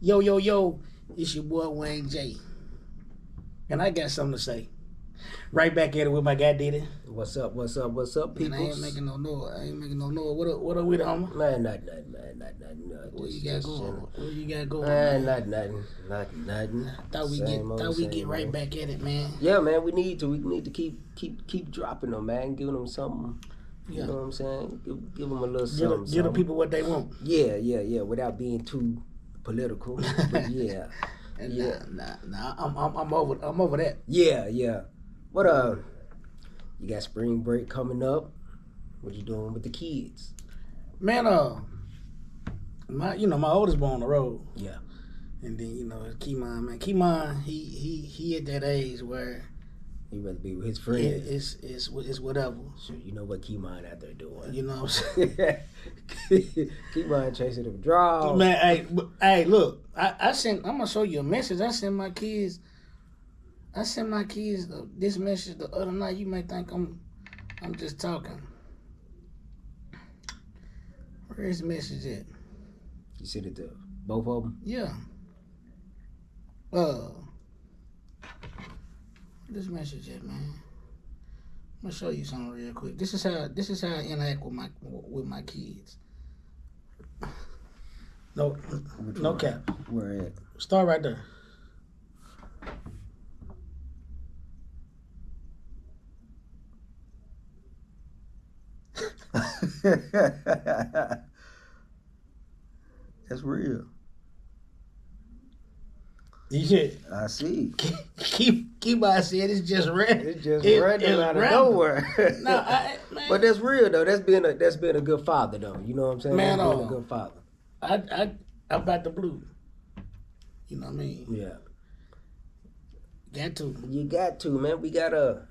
Yo, yo, yo, it's your boy Wayne J. And I got something to say. Right back at it with my guy Diddy. What's up, people? I ain't making no noise. What up with it, homie? Man, nothing. What you got going? What you got going, man? Nothing. Thought we get right back at it, man. Yeah, man, we need to. We need to keep dropping them, man. Giving them something. You know what I'm saying? Give them a little something. Give the people what they want. Yeah. Without being too political. But yeah. Nah. I'm over that. Yeah. What you got spring break coming up? What you doing with the kids? Man, my oldest boy on the road. Yeah. And then Keymon, man. Keymon, he at that age where he rather be with his friends. It's whatever. Sure, you know what Keymon out there doing. You know what I'm saying? Keymon chasing the draw. Man, hey, look. I'm gonna show you a message. I sent my kids this message the other night. You may think I'm just talking. Where is the message at? You sent it to both of them? Yeah. This message at, man. I'm gonna show you something real quick. This is how I interact with my kids. No cap. Where at? Start right there. That's real. Yeah. I see. Keep on saying it's just random. It's just random out of nowhere. No, man. But that's real though. That's being a good father though. You know what I'm saying? Man, being a good father. I'm about the blue. You know what I mean? Yeah. You got to, man. We gotta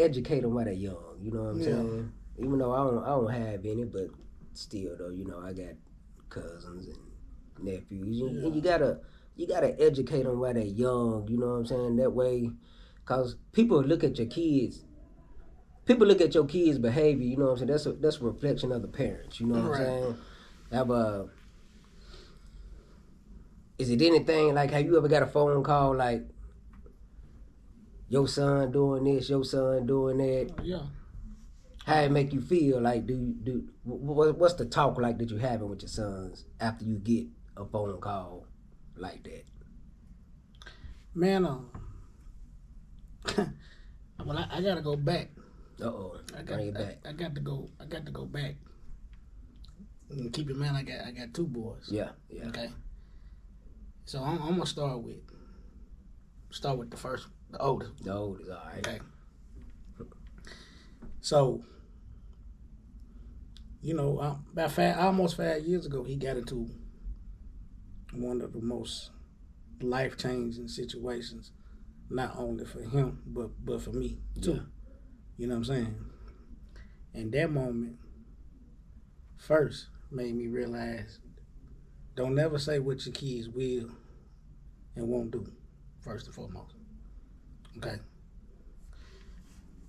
educate them while they're young. You know what I'm saying? Even though I don't have any, but still though, I got cousins and nephews, and you gotta educate them while they're young. You know what I'm saying? That way, cause people look at your kids' behavior. You know what I'm saying? That's a reflection of the parents. You know what I'm saying? Is it anything like, have you ever got a phone call like your son doing this, your son doing that? Yeah. How it make you feel? Like, what's the talk like that you having with your sons after you get a phone call like that? Man, well, I gotta go back. Bring it back. I got to go back. And keep in mind, I got two boys. Yeah. Okay. So I'm gonna start with the oldest. The oldest, all right. Okay. So, almost 5 years ago, he got into one of the most life-changing situations, not only for him, but for me, too. Yeah. You know what I'm saying? And that moment first made me realize, don't never say what your kids will and won't do, first and foremost. Okay?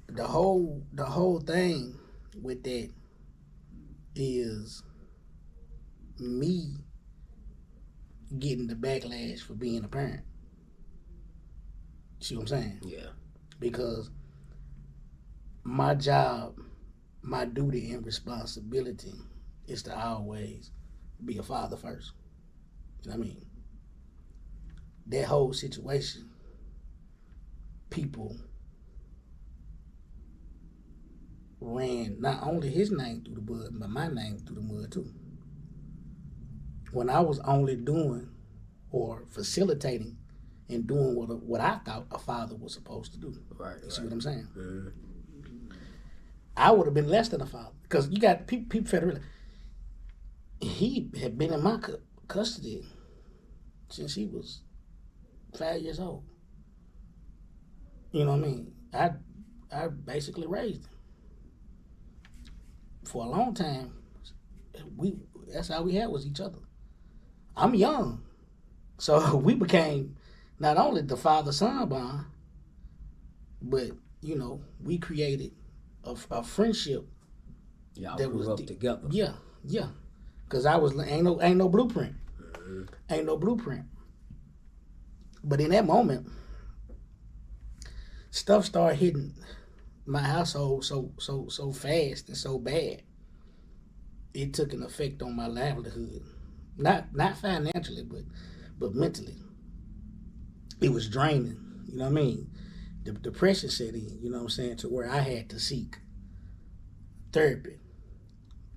The whole thing with that is me getting the backlash for being a parent. See what I'm saying? Yeah. Because my job, my duty and responsibility is to always be a father first. You know what I mean? That whole situation, people ran not only his name through the mud, but my name through the mud too. When I was only doing or facilitating and doing what I thought a father was supposed to do. Right. You see what I'm saying? Mm-hmm. I would have been less than a father, because you got people federally. He had been in my custody since he was 5 years old. You know what I mean? I basically raised him. For a long time, that's all we had was each other. I'm young, so we became not only the father-son bond, but we created a friendship. Y'all grew up together. Yeah. Because ain't no blueprint. Ain't no blueprint. But in that moment, stuff started hitting my household so fast and so bad. It took an effect on my livelihood. Not financially, but mentally. It was draining. You know what I mean? The depression set in, you know what I'm saying, to where I had to seek therapy.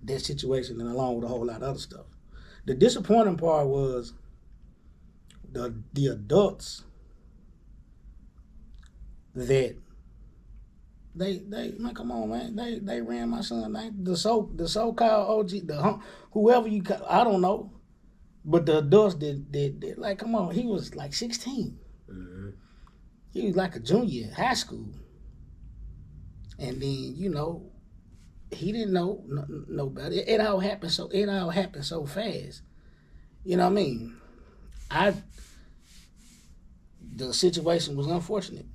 That situation, and along with a whole lot of other stuff. The disappointing part was the adults that they man, come on, man, they ran my son. The so-called OG, whoever you call, I don't know, but the adults did like, come on, he was like 16. Mm-hmm. He was like a junior in high school, and then he didn't know better. It all happened so fast. You know what I mean? The situation was unfortunate.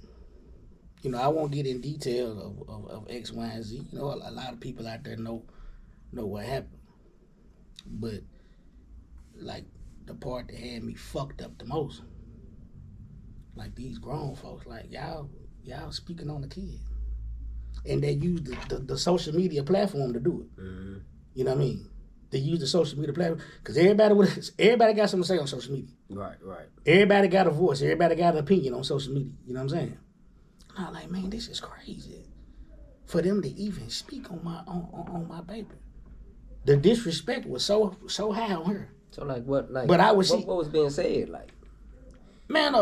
I won't get in detail of X, Y, and Z. A lot of people out there know what happened. But, like, the part that had me fucked up the most, like, these grown folks, like, y'all speaking on the kid. And they use the social media platform to do it. Mm-hmm. You know what I mean? They use the social media platform because everybody got something to say on social media. Right. Everybody got a voice. Everybody got an opinion on social media. You know what I'm saying? And I'm like, man, this is crazy for them to even speak on my baby. The disrespect was so high on her. So like what? Like, but what was being said? Like, man,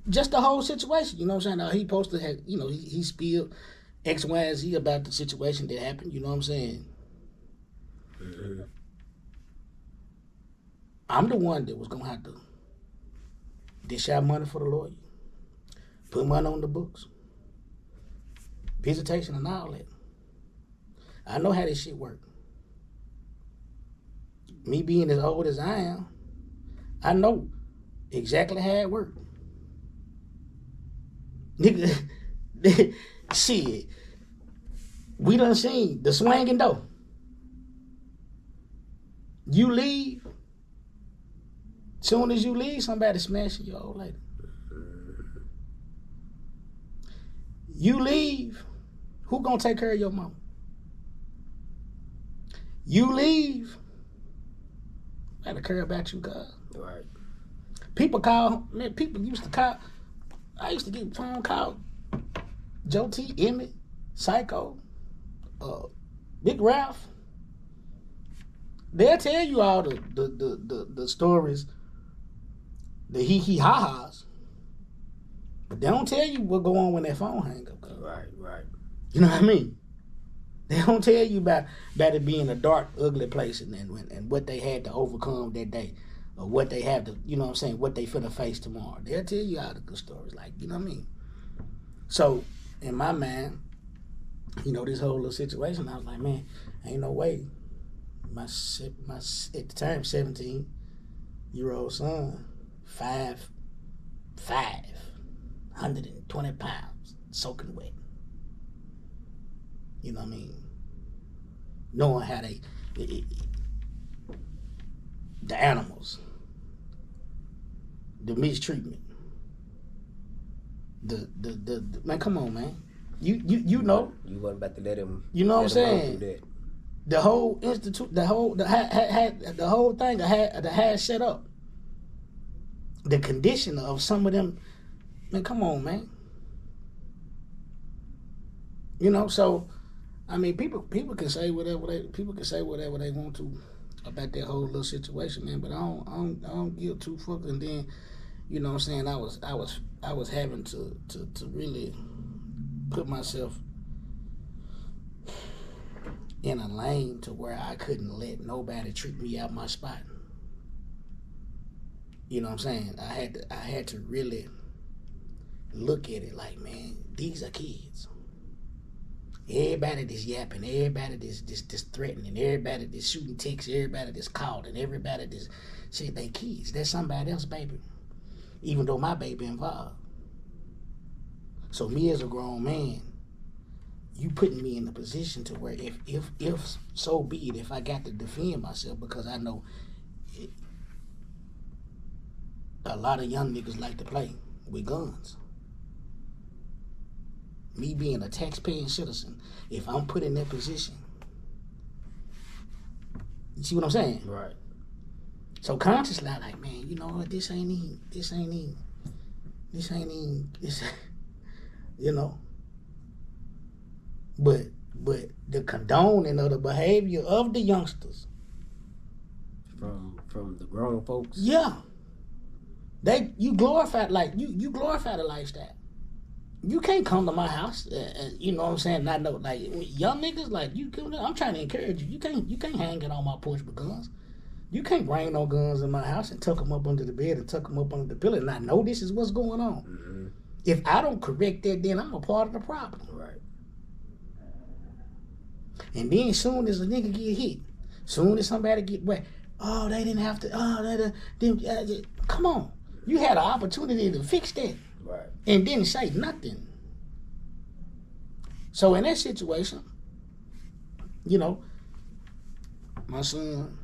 just the whole situation. You know what I'm saying? He posted, he spilled X, Y, and Z about the situation that happened. You know what I'm saying? Mm-hmm. I'm the one that was gonna have to dish out money for the lawyer, put money on the books, visitation and all that. I know how this shit work. Me being as old as I am, I know exactly how it worked. Nigga, shit, we done seen the swinging door. You leave, soon as you leave, somebody smashing your old lady. You leave, who gonna take care of your mama? You leave, gotta care about you, God. Right. People used to call, I used to get a phone call, Joe T, Emmett, Psycho, Big Ralph. They'll tell you all the stories, the hee ha-has, but they don't tell you what go on when that phone hang up. Right. You know what I mean? They don't tell you about it being a dark, ugly place and what they had to overcome that day, or what they have to, you know what I'm saying, what they finna face tomorrow. They'll tell you all the good stories, like, you know what I mean? So, in my mind, this whole little situation, I was like, man, ain't no way my at the time 17-year-old son, 120 pounds, soaking wet. You know what I mean? Knowing how the animals, the mistreatment, the man, come on, man. You know. You wasn't about to let him. You know what I'm saying? The whole institute, the whole thing I had set up. The condition of some of them, man, come on, man. So, I mean, people can say whatever they want to about that whole little situation, man. But I don't give two fucks. And then, you know what I'm saying, I was having to really put myself in a lane to where I couldn't let nobody treat me out my spot. You know what I'm saying? I had to really look at it like, man, these are kids. Everybody that's yapping, everybody that's threatening, everybody that's shooting texts, everybody that's calling, everybody that's saying they kids. That's somebody else's baby. Even though my baby involved. So me as a grown man, you putting me in a position to where if so be it, if I got to defend myself, because I know a lot of young niggas like to play with guns. Me being a taxpaying citizen, if I'm put in that position, you see what I'm saying? Right. So consciously, I'm like, man, you know what? This ain't even, you know. But the condoning of the behavior of the youngsters, from the grown folks. yeah, you glorify you glorify the lifestyle. You can't come to my house, you know what I'm saying? Not know like young niggas like you. I'm trying to encourage you. You can't hang it on my porch with guns. You can't bring no guns in my house and tuck them up under the bed and tuck them up under the pillow. And I know this is what's going on. Mm-hmm. If I don't correct that, then I'm a part of the problem. Right. And then soon as a nigga get hit, soon as somebody get wet, oh, they didn't have to, come on. You had an opportunity to fix that. Right. And didn't say nothing. So in that situation, you know, my son,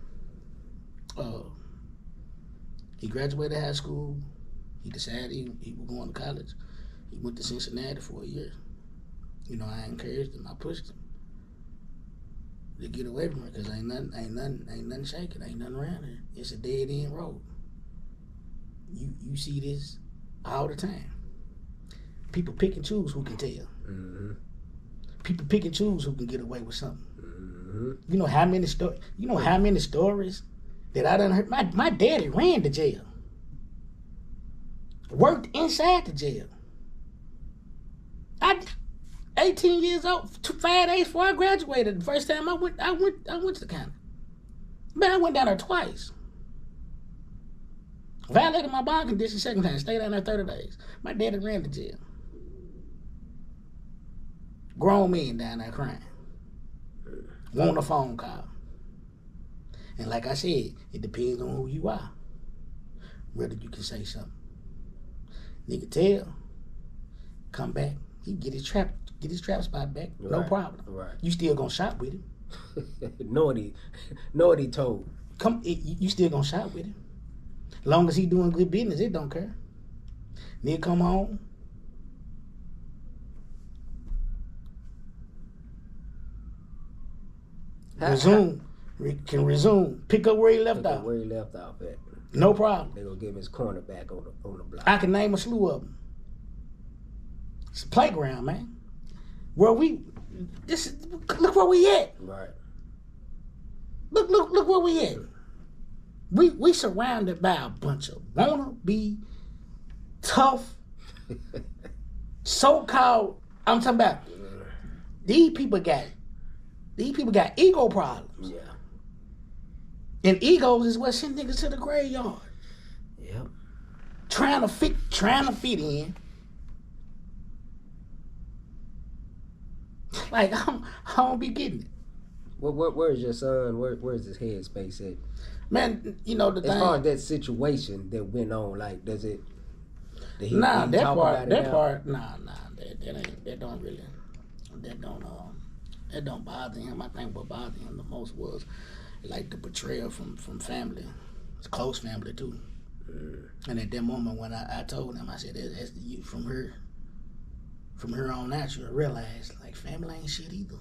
he graduated high school. He decided he was going to college. He went to Cincinnati for a year. You know, I encouraged him. I pushed him to get away from it because ain't nothing shaking. Ain't nothing around here. It's a dead end road. You see this all the time. People pick and choose who can tell. Mm-hmm. People pick and choose who can get away with something. Mm-hmm. You know how many stories that I done heard. My daddy ran to jail. Worked inside the jail. 18 years old, 5 days before I graduated. The first time I went to the county. Man, I went down there twice. Violated my bond condition second time. Stayed down there 30 days. My daddy ran to jail. Grown men down there crying. Want a phone call. And like I said, it depends on who you are. Whether you can say something. Nigga tell. Come back. He get his trap spot back. Right. No problem. Right. You still gonna shop with him. know what he told. You still gonna shop with him. Long as he doing good business, it don't care. Nigga come home. Resume. Pick up where he left off. Where he left off at. No problem. They gonna give him his corner back on the block. I can name a slew of them. It's a playground, man. Look where we at. Right. Look where we at. We surrounded by a bunch of wanna-be tough, so-called. I'm talking about these people got ego problems. Yeah. And egos is what send niggas to the graveyard. Yep. Trying to fit in. Like I don't be getting it. Where's your son? Where's his headspace at? Man, you know the thing. As far as that situation that went on, like, that don't bother him. I think what bothered him the most was like the betrayal from family. It's close family too. And at that moment when I told him, I said, that's you from her on out, you'll realize like family ain't shit either.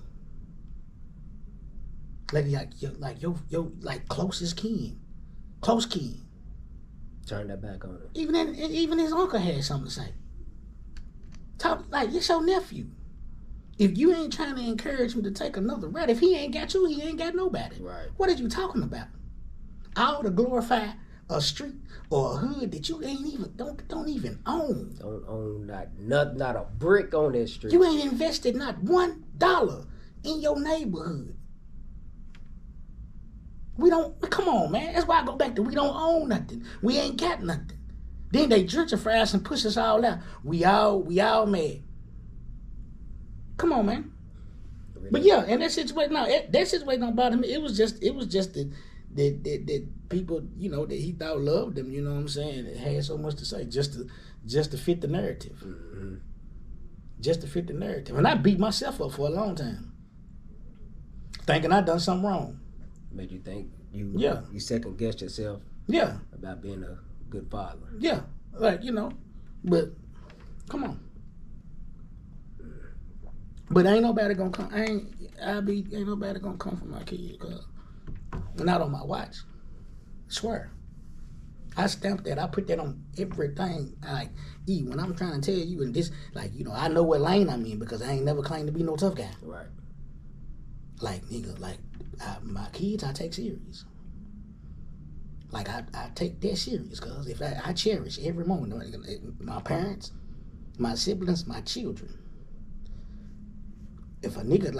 Like closest kin, close kin. Turn that back on him. Even his uncle had something to say. Talk like it's your nephew. If you ain't trying to encourage him to take another route, if he ain't got you, he ain't got nobody. Right. What are you talking about? All to glorify a street or a hood that you ain't even don't even own. Don't own not a brick on that street. You ain't invested not $1 in your neighborhood. We don't, come on, man. That's why I go back to we don't own nothing. We ain't got nothing. Then they gentrify us and push us all out. We all mad. Come on, man. Really? But yeah, and that situation don't bother me. It was just that people, you know, that he thought loved him, you know what I'm saying, it had so much to say just to fit the narrative. Mm-hmm. Just to fit the narrative. And I beat myself up for a long time. Thinking I done something wrong. Made you think you second guessed yourself Yeah. about being a good father. Yeah. Like, but come on. But ain't nobody gonna come. Ain't nobody gonna come for my kids, cause not on my watch. I swear. I stamped that. I put that on everything. Like, when I'm trying to tell you, and this, like, I know what lane I'm in because I ain't never claimed to be no tough guy. Right. Like, nigga, my kids I take serious. Like, I take that serious because if I cherish every moment. My parents, my siblings, my children. If a nigga,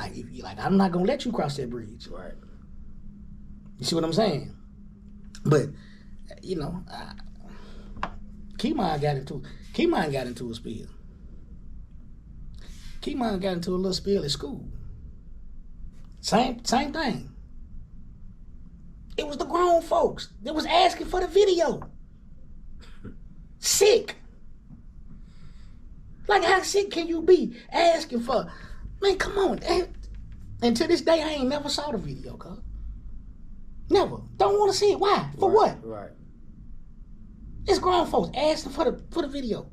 I'm not gonna let you cross that bridge. Right. You see what I'm saying? But, Keymon got into a spill. Keymon got into a little spill at school. Same thing. It was the grown folks that was asking for the video. Sick. Like, how sick can you be asking for? Man, come on. And to this day, I ain't never saw the video, cuz. Never. Don't want to see it. Why? For what? Right. It's grown folks asking for the video.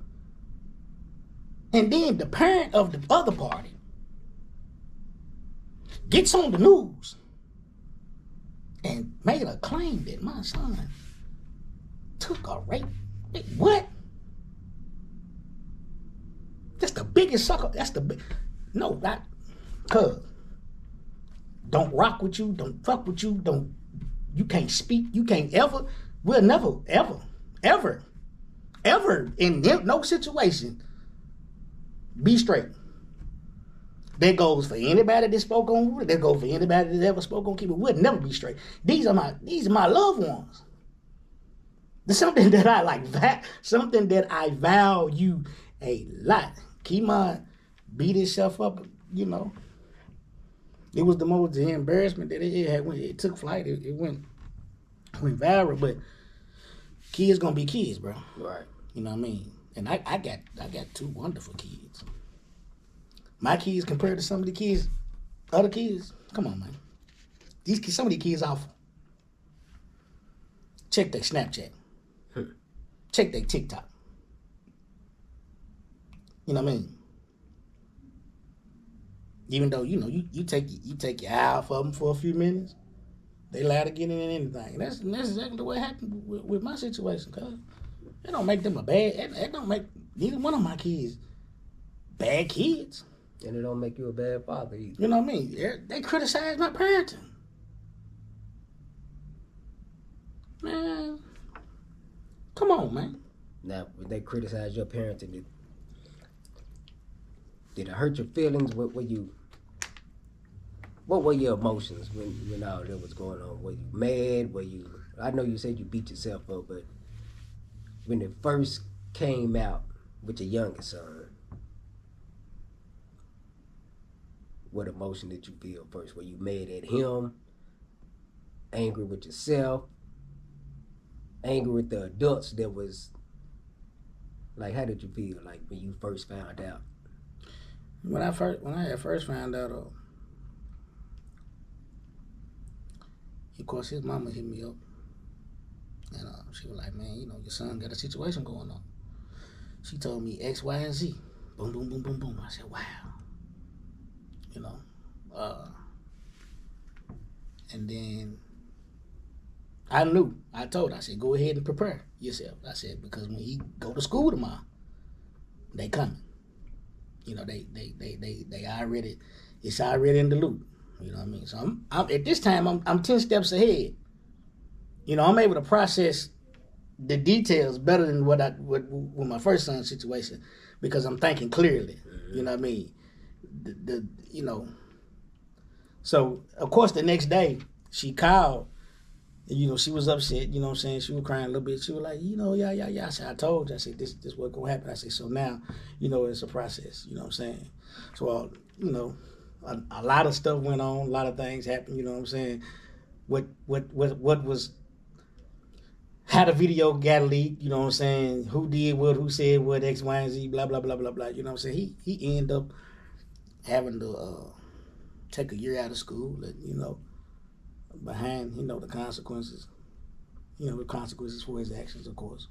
And then the parent of the other party gets on the news and made a claim that my son took a rape. Wait, what? That's the biggest sucker. That's the big. No, not. Cuz. Don't rock with you. Don't fuck with you. You can't speak. You can't ever. We'll never, ever in no situation be straight. That goes for anybody that spoke on. That goes for anybody that ever spoke on keyboard. We'll never be straight. These are my loved ones. There's something that I like. Something that I value a lot. Keymon beat himself up. It was the embarrassment that it had when it took flight. It went viral. But kids gonna be kids, bro. Right. You know what I mean? And I got two wonderful kids. My kids compared to some of the kids, other kids, come on, man. Some of these kids awful. Check their Snapchat. Check their TikTok. You know what I mean? Even though, you take your eye off of them for a few minutes, they allowed to get in anything. And that's exactly what happened with my situation, cuz. It don't make them it don't make neither one of my kids bad kids. And it don't make you a bad father either. You know what I mean? They criticize my parenting. Man, come on, man. Now, when they criticize your parenting, did it hurt your feelings? What were your emotions when all that was going on? Were you mad? I know you said you beat yourself up, but when it first came out with your youngest son, what emotion did you feel first? Were you mad at him? Angry with yourself? Angry with the adults that was, like, how did you feel, like, when you first found out? When I had first found out, of course, his mama hit me up. And she was like, man, your son got a situation going on. She told me X, Y, and Z. Boom, boom, boom, boom, boom. I said, wow. And then I knew. I told her, I said, go ahead and prepare yourself. I said, because when he go to school tomorrow, they coming. They already, it's already in the loop. You know what I mean? So I'm at this time, I'm 10 steps ahead. I'm able to process the details better than with my first son's situation because I'm thinking clearly. You know what I mean? So of course the next day she called. She was upset. You know what I'm saying? She was crying a little bit. She was like, yeah. I said, I told you. I said, this what's gonna happen. I said, so now, it's a process. You know what I'm saying? So a lot of stuff went on. A lot of things happened. You know what I'm saying? What was. How the video got leaked, you know what I'm saying? Who did what, who said what, X, Y, and Z, blah, blah, blah, blah, blah. You know what I'm saying? He ended up having to take a year out of school. And, behind, the consequences. The consequences for his actions, of course.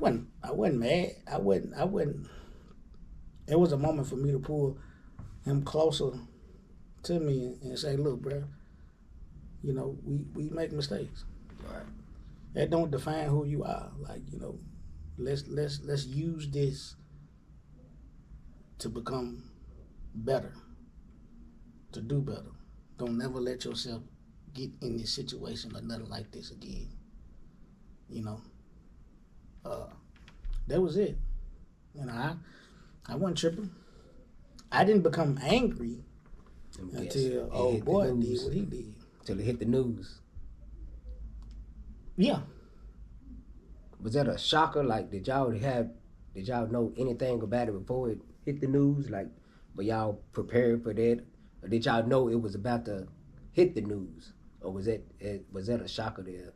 I wasn't mad. I wasn't. It was a moment for me to pull him closer to me and say, "Look, bro, we make mistakes. Right. That don't define who you are. Like, let's use this to become better, to do better. Don't never let yourself get in this situation or nothing like this again. That was it. I wasn't tripping. I didn't become angry until old boy did what he did. Until it hit the news. Yeah. Was that a shocker? Like, did y'all know anything about it before it hit the news? Like, were y'all prepared for that? Or did y'all know it was about to hit the news? Or was that a shocker there?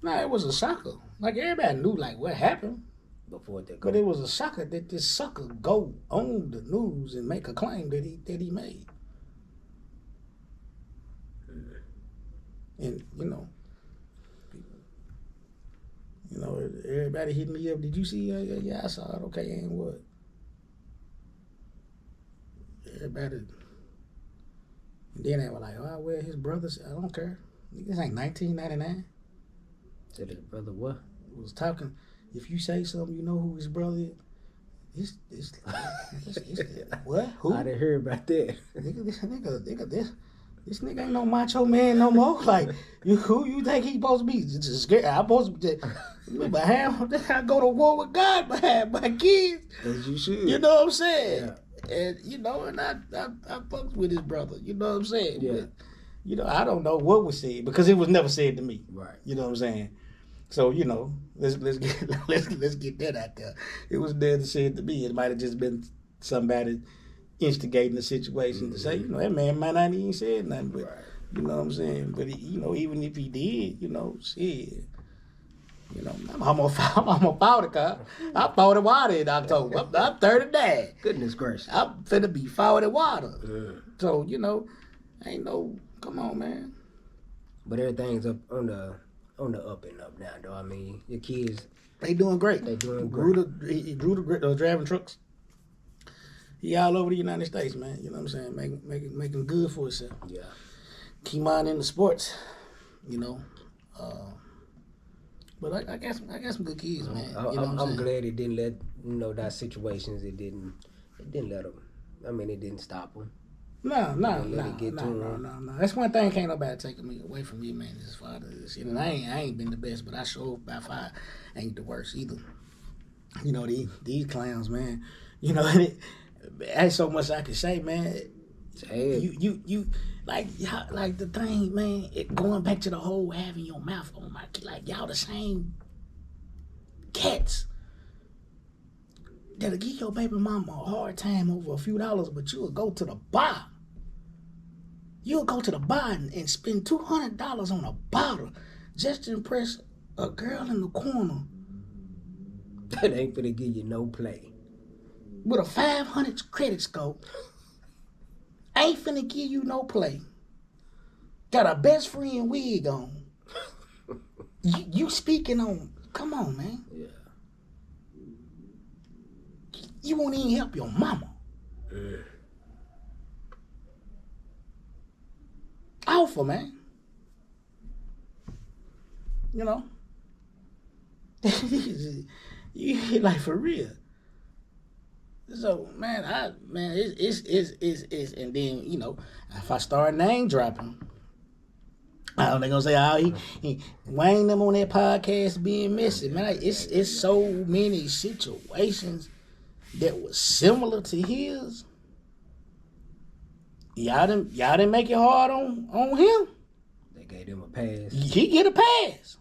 No, it was a shocker. Like, everybody knew, like, what happened. Before that, but it was a shocker that this sucker go on the news and make a claim that he made. And everybody hit me up. Did you see? Yeah, I saw it. Okay, and what? Everybody. And then they were like, "Oh, well, his brothers. I don't care. This ain't 1999." Said his brother what? Was talking. If you say something, you know who his brother is. What? Who? I didn't hear about that. This nigga ain't no macho man no more. Like, who you think he supposed to be? Just scared. I'm supposed to be I go to war with God behind my kids. As you should. You know what I'm saying? Yeah. And and I fucked with his brother. You know what I'm saying? Yeah. But, I don't know what was said because it was never said to me. Right. You know what I'm saying? So let's get that out there. It was never said to me. It might have just been somebody instigating the situation to say, that man might not even said nothing, but right. You know what I'm saying. But even if he did, shit. I'm almost fought it, cuz. I fought it water in October. I'm 39. Goodness gracious. I'm finna be fought in water. Yeah. So, ain't no, come on, man. But everything's up on the up and up now, though. I mean, your kids, they doing great. They doing great. He grew the driving trucks. He all over the United States, man. You know what I'm saying? Making good for himself. Yeah. Keep on in the sports, But I got some good kids, man. I'm glad it didn't let that situations. It didn't let them. I mean, it didn't stop them. No. That's one thing can't nobody take me away from you, man. As far as this, and I ain't been the best, but I sure by far ain't the worst either. These clowns, man. Ain't so much I can say, man. You like the thing, man. Going back to the whole having your mouth on my kid, like y'all the same cats that'll give your baby mama a hard time over a few dollars, but you'll go to the bar. You'll go to the bar and spend $200 on a bottle just to impress a girl in the corner. That ain't finna give you no play. With a 500 credit score, ain't finna give you no play. Got a best friend wig on. You speaking on, come on, man. Yeah. You won't even help your mama. Alpha, man. You like for real. So man, it's and then if I start name dropping, they gonna say, he Wayne them on that podcast being missing, man. It's so many situations that was similar to his. Y'all didn't make it hard on him. They gave him a pass. He get a pass.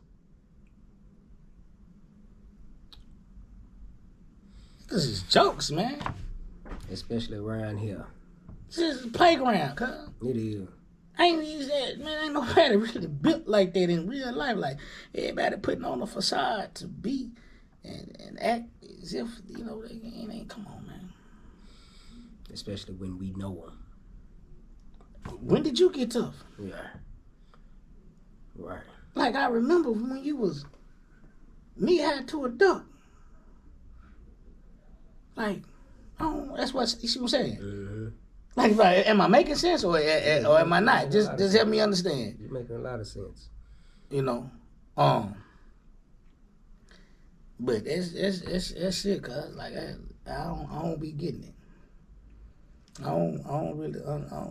This is jokes, man. Especially around here. This is a playground, cuz. It is. Ain't nobody really built like that in real life. Like, everybody putting on a facade to be and act as if, they ain't, come on, man. Especially when we know them. When did you get tough? Yeah. Like I remember when you was knee-high to a duck. Like, that's what you see what I'm saying. Mm-hmm. Like, am I making sense or am I not? Just help me understand. You're making a lot of sense. You know, but that's shit, cause like I don't be getting it. I don't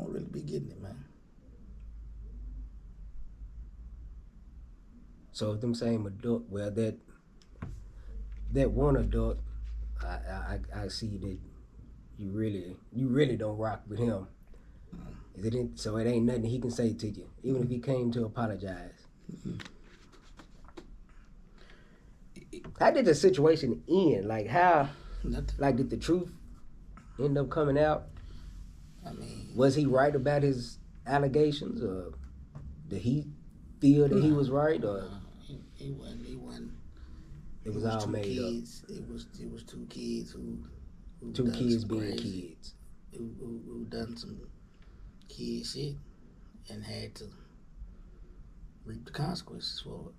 really be getting it, man. So if them same adult, well, that one adult, I see that you really don't rock with him. So it ain't nothing he can say to you, even if he came to apologize. How did the situation end? Like how? Nothing. Like did the truth end up coming out? I mean, Was he right about his allegations, or did he feel that he was right, or he wasn't. it was all made kids. It was two kids who two kids being crazy, kids. who done some kid shit and had to reap the consequences for it.